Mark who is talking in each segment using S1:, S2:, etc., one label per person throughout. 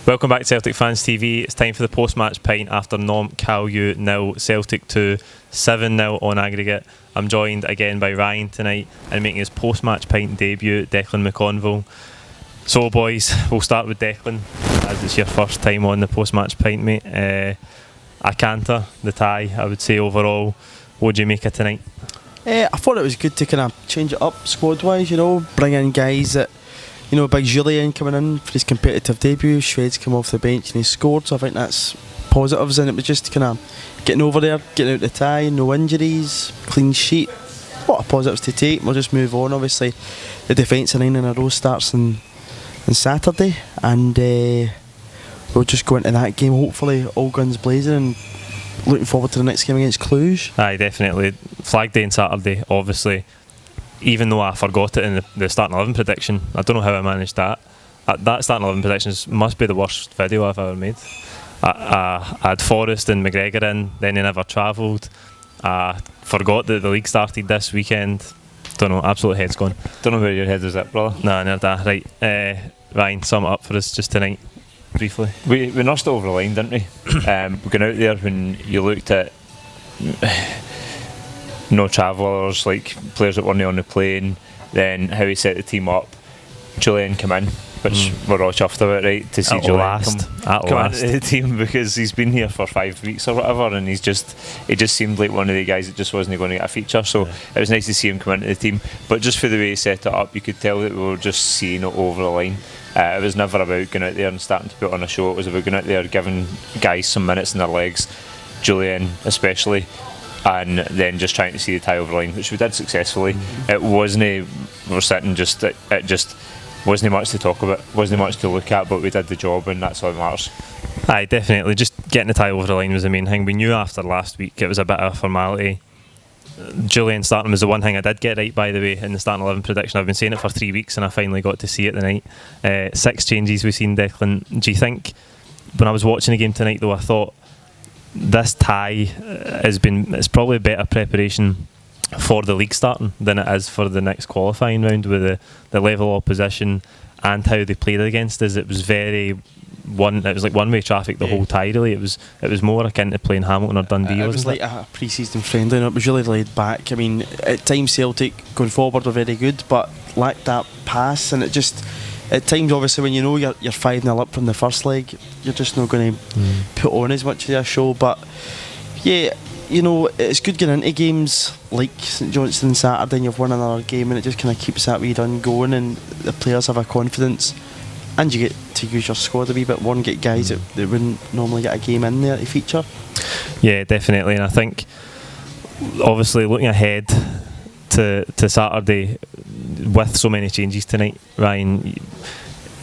S1: Welcome back to Celtic Fans TV. It's time for the post-match pint after Nomme Kalju 0, Celtic 2, 7-0 on aggregate. I'm joined again by Ryan tonight and making his post-match pint debut, Declan McConville. So boys, we'll start with Declan, as it's your first time on the post-match pint, mate. A canter, the tie, I would say overall. What do you make of tonight?
S2: I thought it was good to kind of change it up squad-wise, bring in guys that, big Jullien coming in for his competitive debut. Shved's come off the bench and he scored, so I think that's positives, and it was just kind of getting over there, getting out the tie, no injuries, clean sheet. A lot of positives to take. We'll just move on. Obviously, the defensive line in a row starts on Saturday, and we'll just go into that game hopefully all guns blazing and looking forward to the next game against Cluj.
S1: Aye, definitely. Flag day on Saturday, obviously. Even though I forgot it in the starting 11 prediction, I don't know how I managed that. That starting 11 predictions must be the worst video I've ever made. I had Forrest and McGregor in, then they never travelled. I forgot that the league started this weekend. Don't know, absolute head's gone.
S3: Don't know where your head is at, brother.
S1: Nah, near that. Right, Ryan, sum it up for us just tonight, briefly.
S3: We nursed it over the line, didn't we? We got out there when you looked at no travellers, like players that weren't on the plane, then how he set the team up. Jullien come in, which we're all chuffed about, right? To see
S1: At
S3: Jullien
S1: last.
S3: come into the team, because he's been here for 5 weeks or whatever, and it just seemed like one of the guys that just wasn't going to get a feature. So it was nice to see him come into the team. But just for the way he set it up, you could tell that we were just seeing it over the line. It was never about going out there and starting to put on a show. It was about going out there, giving guys some minutes in their legs, Jullien especially, and then just trying to see the tie over the line, which we did successfully. It wasn't, we're sitting just, it just wasn't much to talk about, wasn't much to look at, but we did the job, and that's all that matters.
S1: Aye, definitely. Just getting the tie over the line was the main thing. We knew after last week it was a bit of a formality. Jullien starting was the one thing I did get right, by the way, in the starting 11 prediction. I've been saying it for 3 weeks and I finally got to see it tonight. 6 changes we've seen, Declan. Do you think, when I was watching the game tonight though, I thought this tie it's probably a better preparation for the league starting than it is for the next qualifying round, with the level of opposition and how they played against us? It was it was like one-way traffic the whole tie, really. It was more akin to playing Hamilton or Dundee.
S2: It was like a pre-season friendly, and it was really laid back. I mean, at times Celtic going forward were very good, but lacked that pass, and it just, at times obviously when you know you're 5-0 up from the first leg, you're just not going to put on as much of a show. But yeah, it's good getting into games like St Johnston Saturday and you've won another game, and it just kind of keeps that wee run going, and the players have a confidence, and you get to use your squad a wee bit more and get guys that wouldn't normally get a game in there to feature.
S1: Yeah, definitely. And I think obviously looking ahead to Saturday with so many changes tonight, Ryan,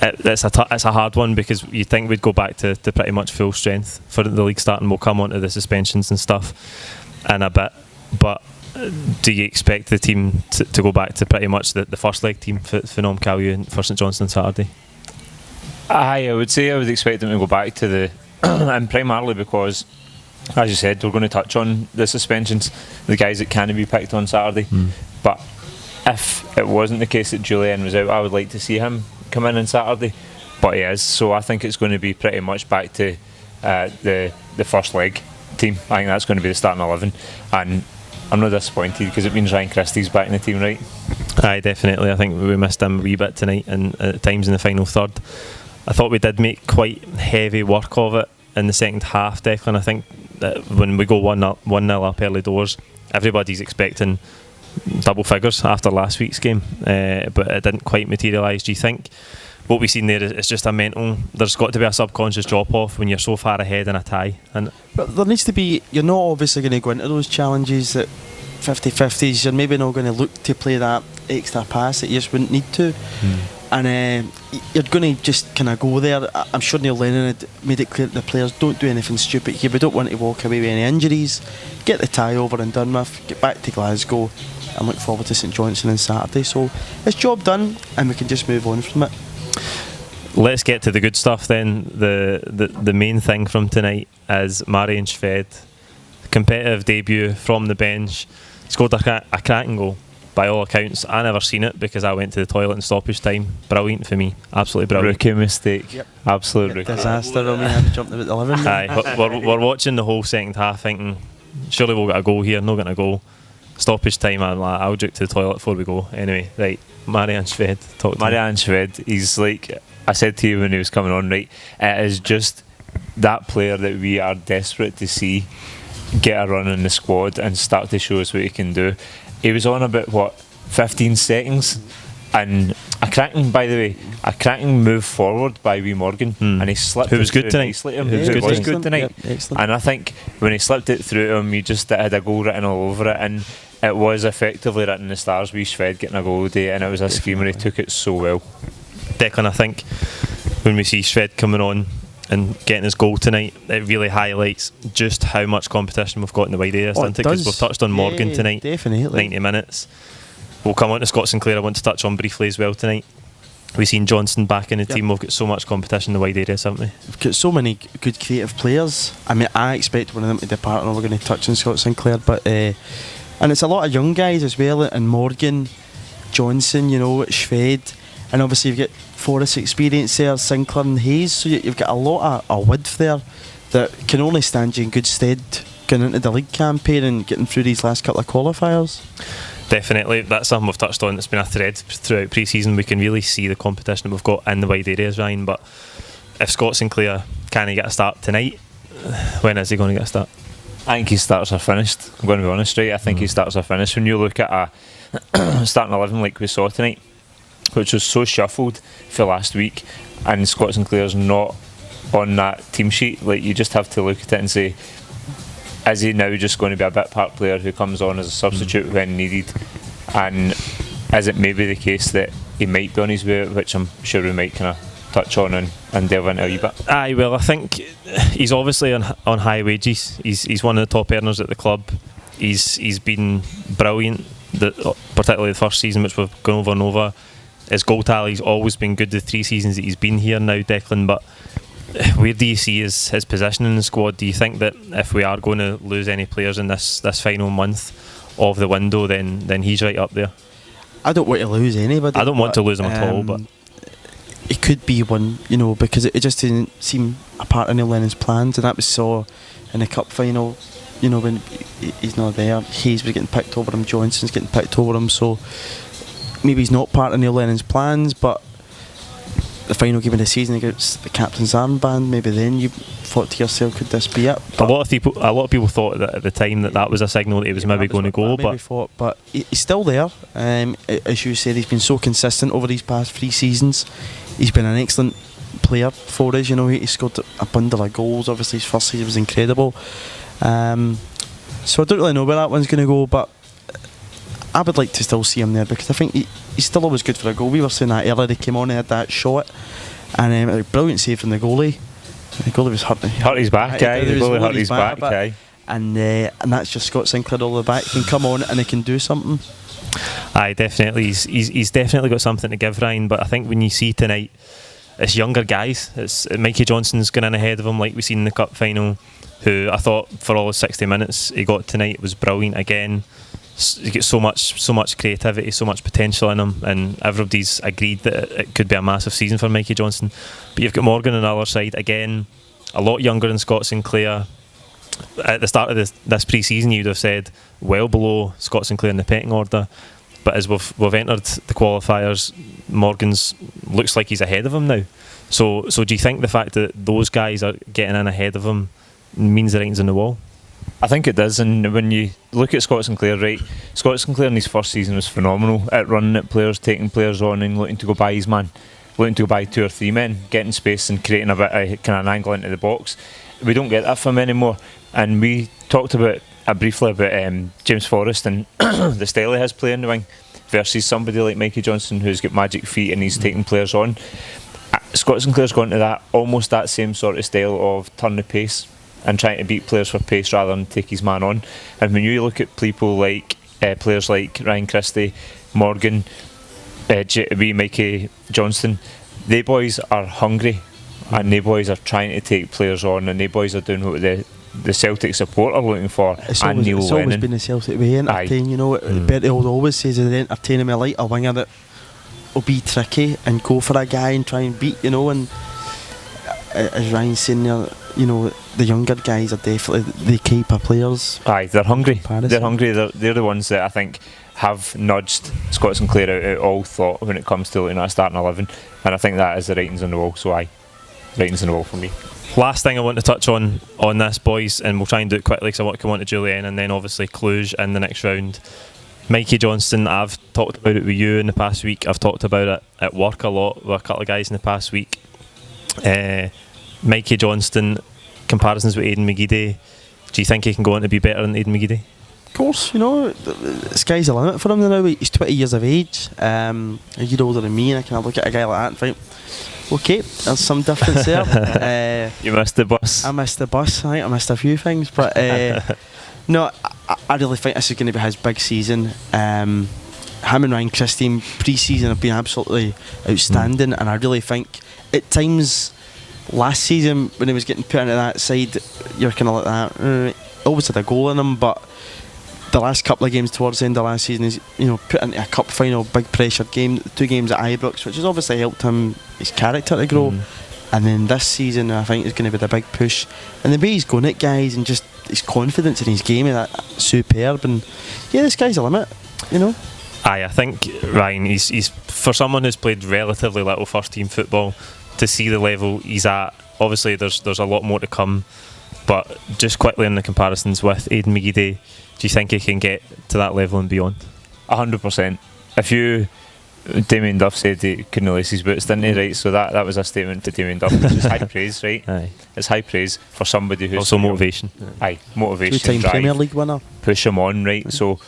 S1: it's a hard one, because you think we'd go back to pretty much full strength for the league starting. We'll come on to the suspensions and stuff in a bit, but do you expect the team to go back to pretty much the first leg team for Nomme Kalju for St Johnston Saturday?
S3: I would say I would expect them to go back to the and primarily because, as you said, we're going to touch on the suspensions, the guys that can be picked on Saturday. But if it wasn't the case that Jullien was out, I would like to see him come in on Saturday, but he is, so I think it's going to be pretty much back to the first leg team. I think that's going to be the starting 11, and I'm not disappointed because it means Ryan Christie's back in the team, right?
S1: Aye, definitely. I think we missed him a wee bit tonight, and at times in the final third. I thought we did make quite heavy work of it in the second half, Declan. I think that when we go 1-0 up early doors, everybody's expecting double figures after last week's game, but it didn't quite materialise. Do you think what we've seen there is just a mental, there's got to be a subconscious drop off when you're so far ahead in a tie?
S2: But there needs to be, you're not obviously going to go into those challenges that 50-50s, you're maybe not going to look to play that extra pass that you just wouldn't need to, and you're going to just kind of go there. I'm sure Neil Lennon had made it clear that the players don't do anything stupid here. We don't want to walk away with any injuries. Get the tie over and done with, get back to Glasgow, and look forward to St Johnston on Saturday. So it's job done, and we can just move on from it.
S1: Let's get to the good stuff then. The main thing from tonight is Ryan Shved, competitive debut from the bench, scored a cracking goal. by all accounts, I never seen it because I went to the toilet in stoppage time. Brilliant for me, absolutely brilliant.
S3: Rookie mistake.
S2: Yep.
S3: Absolute rookie.
S2: Disaster. I mean, I jumped about 11.
S1: Aye, we're watching the whole second half thinking, surely we'll get a goal here, not getting a goal. Stoppage time, I'm like, I'll juke to the toilet before we go. Anyway, right, Ryan Shved, talk to me.
S3: Ryan Shved, he's like, I said to you when he was coming on, right, it is just that player that we are desperate to see get a run in the squad and start to show us what he can do. He was on about 15 seconds, and a cracking move forward by wee Morgan, and he slipped
S1: Who was
S3: it
S1: good
S3: through
S1: tonight.
S3: nicely to him.
S1: Who was
S3: Who
S1: good
S3: was
S1: tonight.
S3: good tonight.
S2: Yep, excellent.
S3: And I think when he slipped it through to him, he just had a goal written all over it, and it was effectively written in the stars. Wee Shved getting a goal today, and it was a screamer. He took it so well.
S1: Declan, I think when we see Shved coming on and getting his goal tonight, it really highlights just how much competition we've got in the wide area, doesn't it? Because we've touched on Morgan tonight,
S2: definitely.
S1: 90 minutes. We'll come on to Scott Sinclair, I want to touch on briefly as well tonight. We've seen Johnston back in the team, we've got so much competition in the wide areas, haven't we?
S2: We've got so many good creative players. I mean, I expect one of them to depart, and we're going to touch on Scott Sinclair, but and it's a lot of young guys as well, and Morgan, Johnston, Shved, and obviously you've got Forrest's experience there, Sinclair and Hayes, so you've got a lot of width there that can only stand you in good stead going into the league campaign and getting through these last couple of qualifiers.
S1: Definitely, that's something we've touched on. It's been a thread throughout pre-season. We can really see the competition that we've got in the wide areas, Ryan. But if Scott Sinclair can he get a start tonight, when is he going to get a start?
S3: I think he starts or finished. I'm going to be honest, right? I think he starts or finished. When you look at a starting 11 like we saw tonight, which was so shuffled for last week, and Scott Sinclair's not on that team sheet, like you just have to look at it and say, is he now just going to be a bit part player who comes on as a substitute when needed? And is it maybe the case that he might be on his way, which I'm sure we might kind of touch on and delve into a wee bit?
S1: Aye, well, I think he's obviously on high wages. He's one of the top earners at the club. He's been brilliant, particularly the first season, which we've gone over and over. His goal tally's always been good the 3 seasons that he's been here now, Declan, but where do you see his position in the squad? Do you think that if we are going to lose any players in this final month of the window, then he's right up there?
S2: I don't want to lose anybody.
S1: I don't want to lose him at all, but
S2: it could be one, because it just didn't seem a part of Neil Lennon's plans, and that was saw in the cup final. When he's not there, Hayes was getting picked over him, Johnston's getting picked over him, so maybe he's not part of Neil Lennon's plans, but the final game of the season against the captain's armband, maybe then you thought to yourself, could this be it?
S1: A lot of people thought that at the time that was a signal that he was maybe going to go,
S2: but he's still there. As you said, he's been so consistent over these past 3 seasons. He's been an excellent player for us. He scored a bundle of goals. Obviously his first season was incredible, so I don't really know where that one's going to go, but I would like to still see him there, because I think he's still always good for a goal. We were saying that earlier, he came on and had that shot, and a brilliant save from the goalie. The goalie was hurt
S3: his back,
S2: the
S3: goalie hurt his back,
S2: and that's just Scott Sinclair all the back. He can come on and he can do something.
S1: Aye, definitely. He's definitely got something to give, Ryan, but I think when you see tonight, it's younger guys. It's Mikey Johnston's going in ahead of him, like we seen in the cup final, who I thought for all his 60 minutes he got tonight was brilliant again. He's got so much creativity, so much potential in him, and everybody's agreed that it could be a massive season for Mikey Johnston. But you've got Morgan on the other side, again, a lot younger than Scott Sinclair. At the start of this pre-season, you'd have said well below Scott Sinclair in the pecking order, but as we've entered the qualifiers, Morgan's looks like he's ahead of him now. So do you think the fact that those guys are getting in ahead of him means the writing's on the wall?
S3: I think it does, and when you look at Scott Sinclair, right, Scott Sinclair in his first season was phenomenal at running at players, taking players on and looking to go by his man, looking to go by 2 or 3 men, getting space and creating a bit of kind of an angle into the box. We don't get that from him anymore, and we talked briefly about James Forrest and the style he has playing the wing versus somebody like Mikey Johnston who's got magic feet and he's taking players on. Scott Sinclair's gone to that almost that same sort of style of turn the pace and trying to beat players for pace rather than take his man on. And when you look at people like players like Ryan Christie, Morgan, Mikey Johnston, they boys are hungry and they boys are trying to take players on, and they boys are doing what the Celtic supporter looking for,
S2: It's
S3: and
S2: always,
S3: Neil
S2: it's always
S3: Lennon.
S2: been the Celtic way, entertain. You know, Bertie always says that entertaining me like a winger that will be tricky and go for a guy and try and beat. You know, and as Ryan's saying there, you know, the younger guys are definitely the keeper players.
S3: Aye, they're hungry.
S2: Comparison.
S3: They're hungry. They're the ones that I think have nudged Scott Sinclair out of all thought when it comes to looking at a starting 11, and I think that is the writings on the wall. So aye, writings on the wall for me.
S1: Last thing I want to touch on this, boys, and we'll try and do it quickly because I want to come on to Jullien and then obviously Cluj in the next round. Mikey Johnston, I've talked about it with you in the past week. I've talked about it at work a lot with a couple of guys in the past week. Mikey Johnston, comparisons with Aiden McGeady. Do you think he can go on to be better than Aiden McGeady?
S2: Of course, you know, the sky's the limit for him now. He's 20 years of age, a year older than me, and I can look at a guy like that and think, okay, there's some difference there.
S3: You missed the bus.
S2: I missed the bus. I missed a few things, but no, I really think this is going to be his big season. Him and Ryan Christie pre-season have been absolutely outstanding, and I really think at times last season when he was getting put into that side, you're kind of like that. Always had a goal in him, but the last couple of games towards the end of last season, he's put into a cup final, big pressured game, 2 games at Ibrox, which has obviously helped him, his character to grow. And then this season, I think, is going to be the big push. And the way he's going at guys and just his confidence in his game is that superb. And yeah, this guy's a limit, you know.
S1: Aye, I think Ryan, he's for someone who's played relatively little first team football, to see the level he's at. Obviously, there's a lot more to come, but just quickly on the comparisons with Aiden McGeady, do you think he can get to that level and beyond?
S3: 100%. Damien Duff said he couldn't lace his boots, didn't he? Right, so that was a statement to Damien Duff, which is high praise, right?
S1: Aye.
S3: It's high praise for somebody who's
S1: Also motivation.
S3: Aye, motivation,
S2: 2-time
S3: drive,
S2: Premier League winner.
S3: push him on, right? So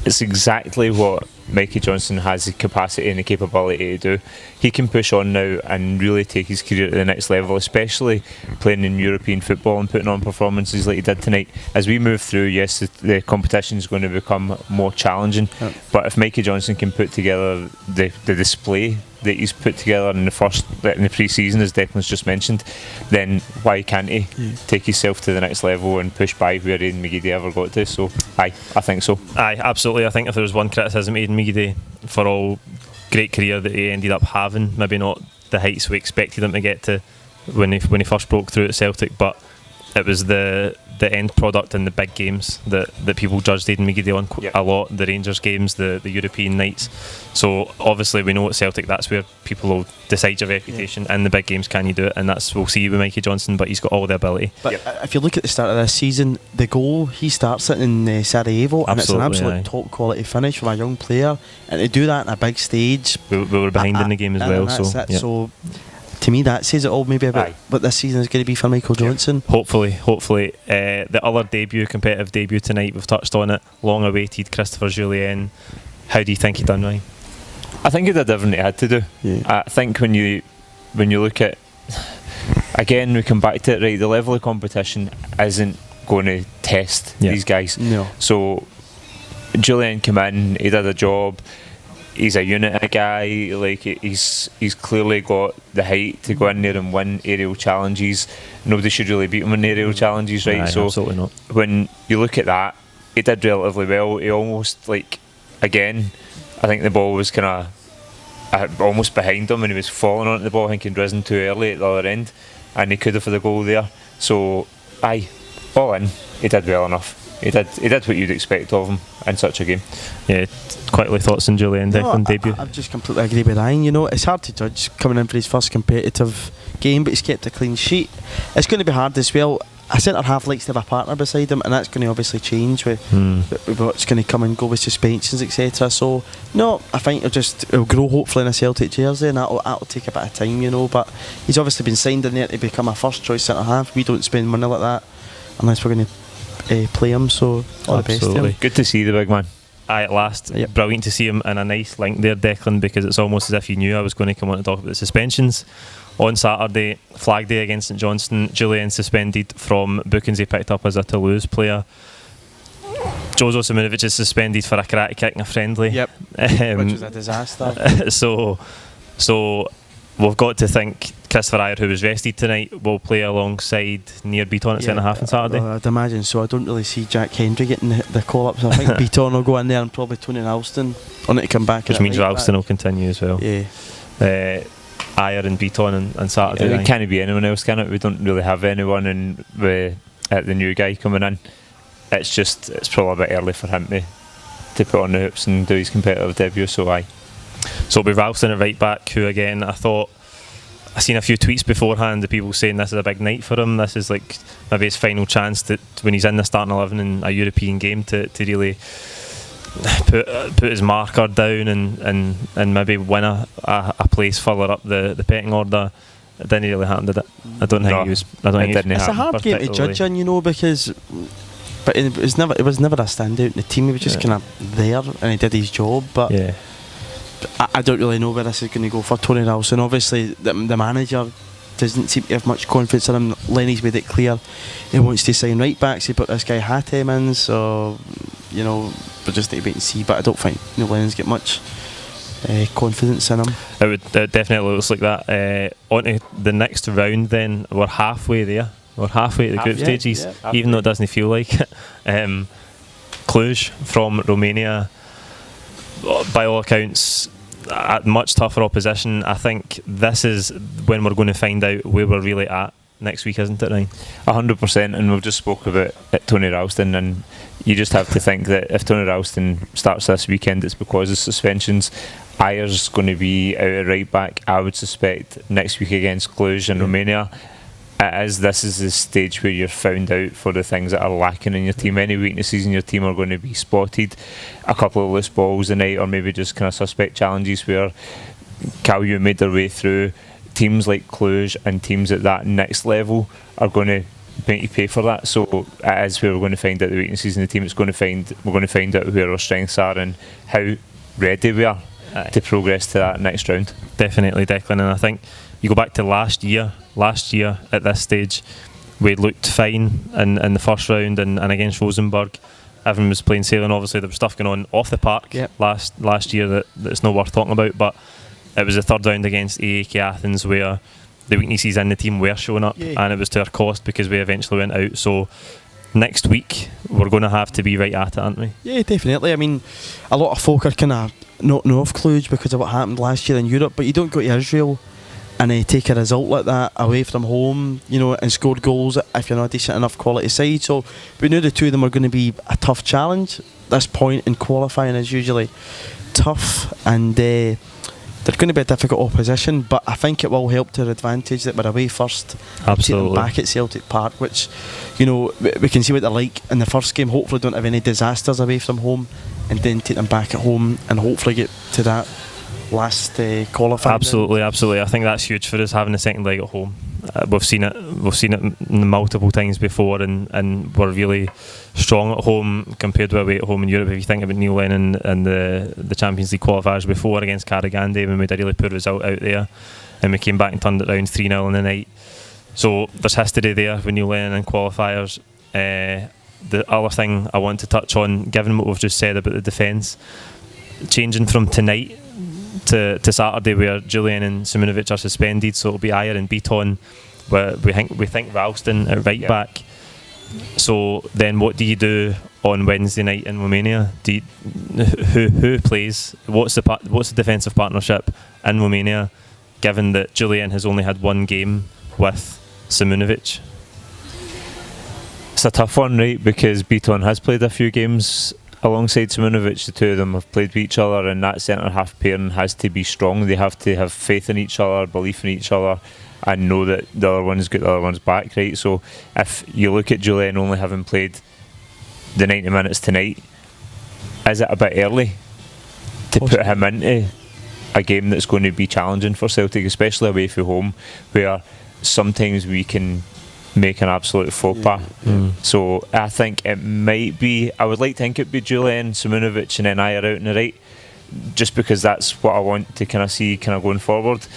S3: it's exactly what Mikey Johnston has the capacity and the capability to do. He can push on now and really take his career to the next level, especially playing in European football and putting on performances like he did tonight. As we move through, yes, the competition is going to become more challenging, but if Mikey Johnston can put together the display that he's put together in the pre-season, as Declan's just mentioned, then why can't he take himself to the next level and push by where Aiden McGeady ever got to? So I think so.
S1: Aye, absolutely. I think if there was one criticism Aiden McGeady, for all great career that he ended up having, maybe not the heights we expected him to get to when he first broke through at Celtic, but it was the end product in the big games that people judged Aiden McGeady on a lot. The Rangers games, the European nights. So obviously we know at Celtic that's where people will decide your reputation. In the big games, can you do it? And we'll see with Mikey Johnston, but he's got all the ability.
S2: But if you look at the start of this season, the goal, he starts it in Sarajevo, and it's an absolute top quality finish from a young player, and to do that on a big stage,
S1: we were behind in the game as well,
S2: so to me that says it all maybe about what this season is going to be for Michael Johnson.
S1: Hopefully. The other competitive debut tonight, we've touched on it, long awaited, Christopher Jullien. How do you think he done, Ryan?
S3: I think he did everything he had to do. I think when you look at, again, we come back to it, right, the level of competition isn't going to test these guys.
S2: No.
S3: So Jullien came in, he did a job. He's a unit guy. Like he's clearly got the height to go in there and win aerial challenges. Nobody should really beat him in aerial challenges, right?
S1: So absolutely not.
S3: When you look at that, he did relatively well. He almost again, I think the ball was kind of almost behind him and he was falling onto the ball. I think he'd risen too early at the other end, and he could have for the goal there. So all in, he did well enough. He did what you'd expect of him in such a game. Yeah,
S1: quickly thoughts on Jullien Declan debut.
S2: I just completely agree with Ryan. You know, it's hard to judge coming in for his first competitive game, but he's kept a clean sheet. It's going to be hard as well. A centre half likes to have a partner beside him, and that's going to obviously change with what's going to come and go with suspensions, etc. So no, I think it'll grow hopefully in a Celtic jersey, and that'll take a bit of time, you know. But he's obviously been signed in there to become a first choice centre half. We don't spend money like that unless we're going to play him, so all the best to him.
S3: Good to see the big man.
S1: At last, brilliant to see him, and a nice link there, Declan, because it's almost as if you knew I was going to come on to talk about the suspensions. On Saturday, Flag Day against St Johnston, Jullien suspended from bookings he picked up as a Toulouse player. Jozo Simunovic is suspended for a karate kick in a friendly.
S2: Which was a disaster.
S1: So we've got to think Christopher Ayer, who was rested tonight, will play alongside near Beaton at centre half on Saturday.
S2: I'd imagine so. I don't really see Jack Hendry getting the call-ups. I think Beaton will go in there and probably Tony Ralston on it to come back.
S1: Which means Ralston will continue as well.
S2: Yeah.
S1: Ayer and Beaton on Saturday.
S3: It can't be anyone else, can it? We don't really have anyone at the new guy coming in. It's probably a bit early for him to put on the hoops and do his competitive debut, so aye.
S1: So it'll be Ralston at right back, who again, I seen a few tweets beforehand of people saying this is a big night for him. This is like maybe his final chance that when he's in the starting 11 in a European game to really put his marker down and maybe win a place further up the pecking order. It didn't really happen, did it? I don't think he was.
S2: It's a hard game to judge in, because. But it was never a standout in the team. He was just kind of there and he did his job. But
S1: yeah.
S2: I don't really know where this is going to go for Tony Ralston. Obviously, the manager doesn't seem to have much confidence in him. Lenny's made it clear he wants to sign right backs. He put this guy Hatem in, so we'll just need to wait and see. But I don't think Lennon's got much confidence in him.
S1: It definitely looks like that. On to the next round, then we're halfway there. We're halfway to the group stages, even though it doesn't feel like it. Cluj from Romania, by all accounts, at much tougher opposition. I think this is when we're going to find out where we're really at next week, isn't it, Ryan?
S3: 100%, and we've just spoke about Tony Ralston, and you just have to think that if Tony Ralston starts this weekend, it's because of suspensions. Ayer's going to be out at right back, I would suspect, next week against Cluj in Romania. This is the stage where you're found out for the things that are lacking in your team. Any weaknesses in your team are going to be spotted. A couple of loose balls tonight, or maybe just kind of suspect challenges where Kalju made their way through. Teams like Cluj and teams at that next level are going to make you pay for that. So it is where we're going to find out the weaknesses in the team. We're going to find out where our strengths are and how ready we are to progress to that next round.
S1: Definitely, Declan, and I think you go back to last year at this stage, we looked fine in the first round and against Rosenborg. Everyone was playing sailing. Obviously there was stuff going on off the park last year that's not worth talking about, but it was the third round against AEK Athens where the weaknesses in the team were showing up, and it was to our cost because we eventually went out. So next week we're going to have to be right at it, aren't we?
S2: Yeah, definitely. I mean, a lot of folk are kind of not know of Cluj because of what happened last year in Europe, but you don't go to Israel and take a result like that away from home, and score goals if you're not a decent enough quality side. So we knew the two of them are going to be a tough challenge. This point in qualifying is usually tough, and they're going to be a difficult opposition, but I think it will help to our advantage that we're away first.
S1: Absolutely.
S2: Back at Celtic Park, which we can see what they're like in the first game. Hopefully don't have any disasters away from home, and then take them back at home and hopefully get to that last qualifying.
S1: Absolutely. I think that's huge for us, having the second leg at home. We've seen it multiple times before, and we're really strong at home compared to away at home in Europe. If you think about Neil Lennon and the Champions League qualifiers before against Karagandhi, when we made a really poor result out there, and we came back and turned it around 3-0 in the night. So there's history there with Neil Lennon and qualifiers. The other thing I want to touch on, given what we've just said about the defence, changing from tonight to Saturday, where Jullien and Simunovic are suspended, so it'll be Ayer and Beaton, where we think Ralston at right back. So then what do you do on Wednesday night in Romania? Who plays? What's the defensive partnership in Romania, given that Jullien has only had one game with Simunovic?
S3: It's a tough one, right, because Beaton has played a few games alongside Simunovic. The two of them have played with each other, and that centre half pairing has to be strong. They have to have faith in each other, belief in each other, and know that the other one's got the other one's back, right? So if you look at Jullien only having played the 90 minutes tonight, is it a bit early to put him into a game that's going to be challenging for Celtic, especially away from home, where sometimes we can make an absolute faux pas? So I think it might be, I would like to think it'd be Jullien, Simunovic and then Ayer out in the right, just because that's what I want to kind of see kind of going forward.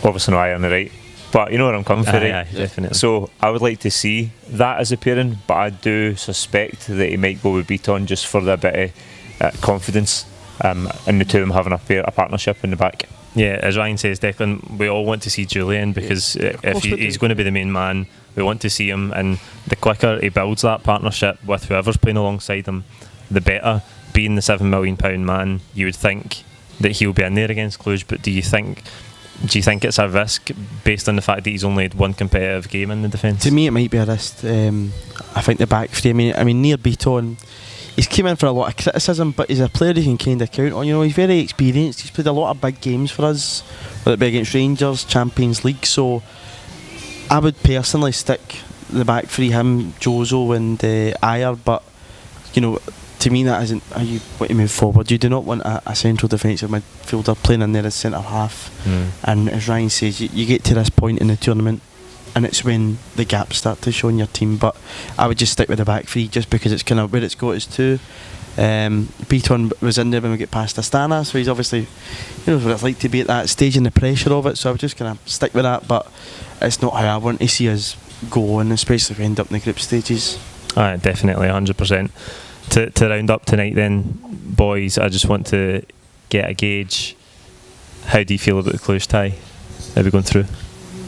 S3: Obviously no Ayer on the right, but you know where I'm coming from, right?
S1: Definitely.
S3: So I would like to see that as a pairing, but I do suspect that he might go with Beaton just for the bit of confidence, and the two of them having a partnership in the back.
S1: Yeah, as Ryan says, Declan, we all want to see Jullien because if he's going to be the main man, we want to see him, and the quicker he builds that partnership with whoever's playing alongside him, the better. Being the £7 million man, you would think that he'll be in there against Cluj, but do you think it's a risk based on the fact that he's only had one competitive game in the defence?
S2: To me, it might be a risk. I think the back three. I mean, near Beaton, he's came in for a lot of criticism, but he's a player you can kind of count on. You know, he's very experienced. He's played a lot of big games for us, whether it be against Rangers, Champions League. So I would personally stick the back three, him, Jozo and Ayer. But you know, to me, that isn't how you want to move forward. You do not want a central defensive midfielder playing in there as centre half. And as Ryan says, you get to this point in the tournament, and it's when the gaps start to show in your team. But I would just stick with the back three, just because it's kind of where it's got us to. Beaton was in there when we get past Astana, so he's obviously, you know what it's like to be at that stage and the pressure of it. So I would just kind of stick with that. But it's not how I want to see us go, and especially if we end up in the group stages.
S1: Definitely, 100%. To round up tonight then, boys, I just want to get a gauge. How do you feel about the Cluj tie? Are we going through?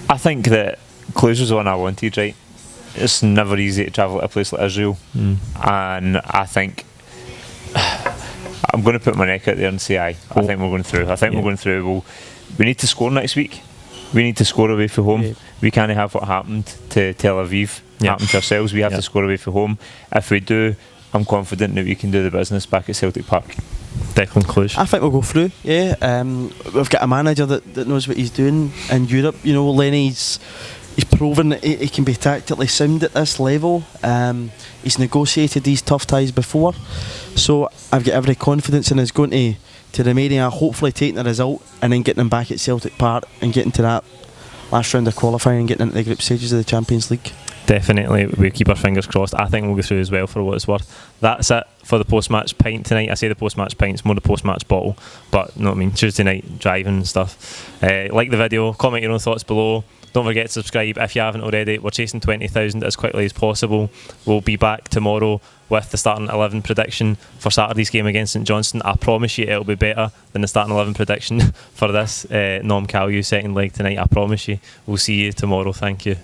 S3: I think that Cluj was the one I wanted, right? It's never easy to travel to a place like Israel, and I think I'm going to put my neck out there and say I think we're going through. I think we're going through. We need to score next week. We need to score away from home. We can't have what happened to Tel Aviv happen to ourselves. We have to score away from home. If we do, I'm confident that we can do the business back at Celtic Park.
S1: Declan, Cluj.
S2: I think we'll go through. Yeah, we've got a manager that knows what he's doing in Europe. You know, Lenny's proven that he can be tactically sound at this level. He's negotiated these tough ties before, so I've got every confidence in us going to Romania, hopefully taking the result and then getting them back at Celtic Park and getting to that last round of qualifying and getting into the group stages of the Champions League.
S1: Definitely, we keep our fingers crossed. I think we'll go through as well, for what it's worth. That's it for the post-match pint tonight. I say the post-match pint, it's more the post-match bottle, but you know what I mean, Tuesday night driving and stuff. Like the video, comment your own thoughts below. Don't forget to subscribe if you haven't already. We're chasing 20,000 as quickly as possible. We'll be back tomorrow with the starting 11 prediction for Saturday's game against St Johnston. I promise you it'll be better than the starting 11 prediction for this Nomme Kalju second leg tonight. I promise you. We'll see you tomorrow. Thank you.